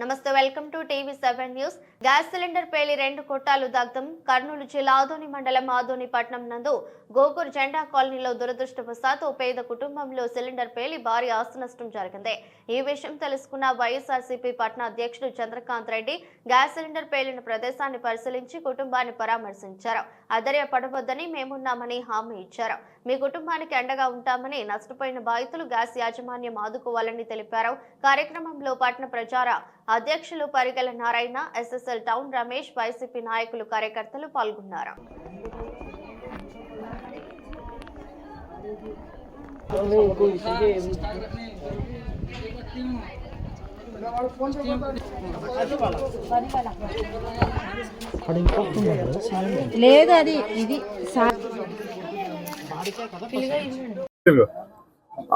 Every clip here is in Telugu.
నమస్తే వెల్కమ్ టు టీవీ7 న్యూస్. గ్యాస్ సిలిండర్ పేలి 2 కొట్టాలు దగ్ధం. కర్నూలు జిల్లా ఆదోని మండలం ఆదోని పట్టణం నందు గోకూర్ జెండా కాలనీలో దురదృష్టవశాత్తు పేద కుటుంబంలో సిలిండర్ పేలి భారీ ఆస్తి నష్టం జరిగింది. ఈ విషయం తెలుసుకున్న వైఎస్ఆర్సీపీ పట్టణ అధ్యక్షుడు చంద్రకాంత్ రెడ్డి గ్యాస్ సిలిండర్ పేలిన ప్రదేశాన్ని పరిశీలించి కుటుంబాన్ని పరామర్శించారు. అధైర్యపడవద్దని మేమున్నామని హామీ ఇచ్చారు. మీ కుటుంబానికి అండగా ఉంటామని, నష్టపోయిన బాధితులు గ్యాస్ యాజమాన్యం ఆదుకోవాలని తెలిపారు. కార్యక్రమంలో పట్టణ ప్రచార అధ్యక్షులు Parigela Narayana, SSL town Ramesh, YCP నాయకులు, కార్యకర్తలు పాల్గొన్నారు. లేదు అది ఇది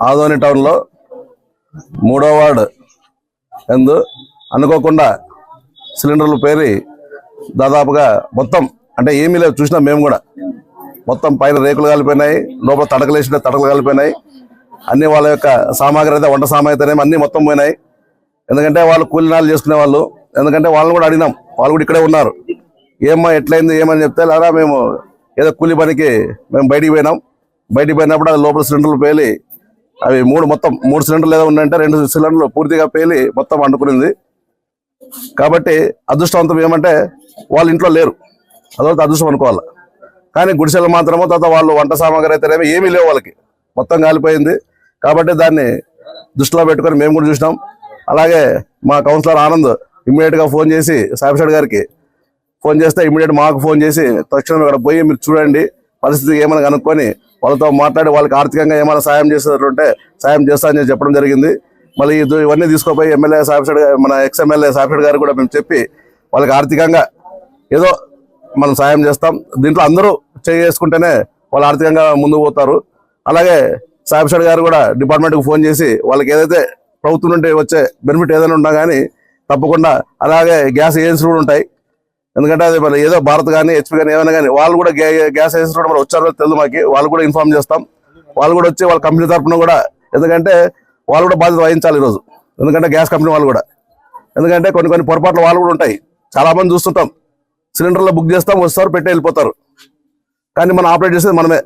ఆదోని టౌన్ లో 3వ వార్డు ఎందు అనుకోకుండా సిలిండర్లు పేరి దాదాపుగా మొత్తం అంటే ఏమీ లేవు. చూసినాం మేము కూడా. మొత్తం పైన రేకులు కాలిపోయినాయి, లోపల తడకలేసిన తడకలు కాలిపోయినాయి. అన్ని వాళ్ళ యొక్క సామాగ్రి అయితే, వంట సామాగ్రి అన్ని మొత్తం పోయినాయి. ఎందుకంటే వాళ్ళు కూలినాలు చేసుకునే వాళ్ళు. ఎందుకంటే వాళ్ళని కూడా అడిగినాం, వాళ్ళు కూడా ఇక్కడే ఉన్నారు. ఏమ్మా ఎట్లయింది ఏమని చెప్తే, లేదా మేము ఏదో కూలి పనికి మేము బయటికి పోయినాం. బయటికి పోయినప్పుడు అది లోపల సిలిండర్లు పేలి అవి మొత్తం 3 సిలిండర్లు ఏదో ఉన్నాయంటే 2 సిలిండర్లు పూర్తిగా పేలి మొత్తం అంటుకునింది. కాబట్టి అదృష్టవంతం ఏమంటే వాళ్ళ ఇంట్లో లేరు, అదొకటి అదృష్టం అనుకోవాలి. కానీ గుడిసెలు మాత్రమో తర్వాత వాళ్ళు వంట సామాగ్రి అయితేనేమో ఏమీ లేవు, వాళ్ళకి మొత్తం కాలిపోయింది. కాబట్టి దాన్ని దృష్టిలో పెట్టుకొని మేము కూడా చూసినాం. అలాగే మా కౌన్సిలర్ ఆనంద్ ఇమ్మీడియట్గా ఫోన్ చేసి సాయిప్రసాద్ గారికి ఫోన్ చేస్తే ఇమ్మీడియట్ మాకు ఫోన్ చేసి తక్షణం ఇక్కడ పోయి మీరు చూడండి, పరిస్థితి ఏమైనా కనుక్కొని వాళ్ళతో మాట్లాడి వాళ్ళకి ఆర్థికంగా ఏమైనా సాయం చేసేటంటే సాయం చేస్తానని చెప్పడం జరిగింది. మళ్ళీ ఇవన్నీ తీసుకుపోయి ఎమ్మెల్యే సాయిప్రసాద్, మన ఎక్స్ఎమ్మెల్యే సాయిప్రసాద్ గారు కూడా మేము చెప్పి వాళ్ళకి ఆర్థికంగా ఏదో మనం సాయం చేస్తాం. దీంట్లో అందరూ చేసుకుంటేనే వాళ్ళు ఆర్థికంగా ముందుకు పోతారు. అలాగే సాయిప్రసాద్ గారు కూడా డిపార్ట్మెంట్కి ఫోన్ చేసి వాళ్ళకి ఏదైతే ప్రభుత్వం నుండి వచ్చే బెనిఫిట్ ఏదైనా ఉన్నా కానీ తప్పకుండా, అలాగే గ్యాస్ ఏజెన్సీలు కూడా ఉంటాయి. ఎందుకంటే అది మరి ఏదో భారత్ కానీ హెచ్పి కానీ ఏమైనా కానీ వాళ్ళు కూడా గ్యాస్ ఏజెన్సీ కూడా మరి వచ్చారో తెలియదు మాకు. వాళ్ళు కూడా ఇన్ఫార్మ్ చేస్తాం. వాళ్ళు కూడా వచ్చి వాళ్ళ కంపెనీ తరఫున కూడా, ఎందుకంటే వాళ్ళు కూడా బాధ్యత వహించాలి ఈరోజు. ఎందుకంటే గ్యాస్ కంపెనీ వాళ్ళు కూడా, ఎందుకంటే కొన్ని పొరపాట్లు వాళ్ళు కూడా ఉంటాయి. చాలా మంది చూస్తుంటాం, సిలిండర్లో బుక్ చేస్తాం, వస్తారు, పెట్టి వెళ్ళిపోతారు. కానీ మనం ఆపరేట్ చేసేది మనమే.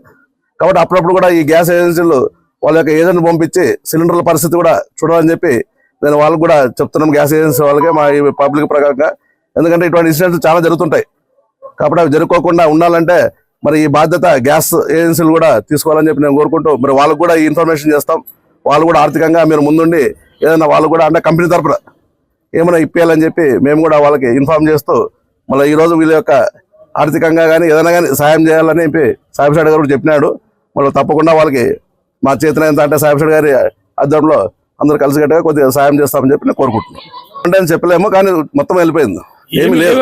కాబట్టి అప్పుడప్పుడు కూడా ఈ గ్యాస్ ఏజెన్సీలు వాళ్ళ యొక్క ఏజెంట్ పంపించి సిలిండర్ల పరిస్థితి కూడా చూడాలని చెప్పి నేను వాళ్ళకు కూడా చెప్తున్నాం, గ్యాస్ ఏజెన్సీ వాళ్ళకి, మా ఈ పబ్లిక్ ప్రకారంగా. ఎందుకంటే ఇటువంటి ఇన్సిడెంట్స్ చాలా జరుగుతుంటాయి. కాబట్టి అవి జరుపుకోకుండా ఉండాలంటే మరి ఈ బాధ్యత గ్యాస్ ఏజెన్సీలు కూడా తీసుకోవాలని చెప్పి నేను కోరుకుంటూ, మరి వాళ్ళకు కూడా ఈ ఇన్ఫర్మేషన్ చేస్తాం. వాళ్ళు కూడా ఆర్థికంగా మీరు ముందుండి ఏదైనా వాళ్ళు కూడా అంటే కంపెనీ తరఫున ఏమైనా ఇప్పేయాలని చెప్పి మేము కూడా వాళ్ళకి ఇన్ఫార్మ్ చేస్తూ, మళ్ళీ ఈరోజు వీళ్ళ యొక్క ఆర్థికంగా కానీ ఏదైనా కానీ సాయం చేయాలని చెప్పి సాయిప్రసాద్ గారు కూడా చెప్పినాడు. మళ్ళీ తప్పకుండా వాళ్ళకి మా చేతనైనంత అంటే సాయిప్రసాద్ గారి ఆధ్వర్యంలో అందరూ కలిసికట్టుగా కొద్దిగా సాయం చేస్తామని చెప్పి నేను కోరుకుంటున్నాను. అంటే అని చెప్పలేము, కానీ మొత్తం వెళ్ళిపోయింది, ఏమి లేదు.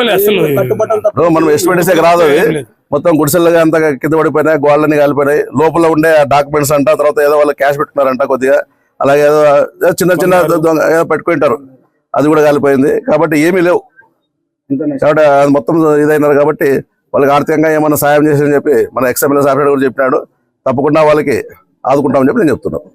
మనం ఎస్టిమేట్ చేసే రాదు. అవి మొత్తం గుడిసెలుగా అంతా కింద పడిపోయినాయి, గోళ్ళని కాలిపోయినాయి. లోపల ఉండే డాక్యుమెంట్స్ అంట, తర్వాత ఏదో వాళ్ళు క్యాష్ పెట్టుకున్నారంట కొద్దిగా, అలాగే ఏదో చిన్న ఏదో పెట్టుకుంటారు, అది కూడా కాలిపోయింది. కాబట్టి ఏమీ లేవు. కాబట్టి అది మొత్తం ఇదైనారు. కాబట్టి వాళ్ళకి ఆర్థికంగా ఏమైనా సాయం చేసి చెప్పి మన ఎక్స్ఎమ్మెల్యే సాయిప్రసాద్ కూడా చెప్పినాడు. తప్పకుండా వాళ్ళకి ఆదుకుంటామని చెప్పి నేను చెప్తున్నాను.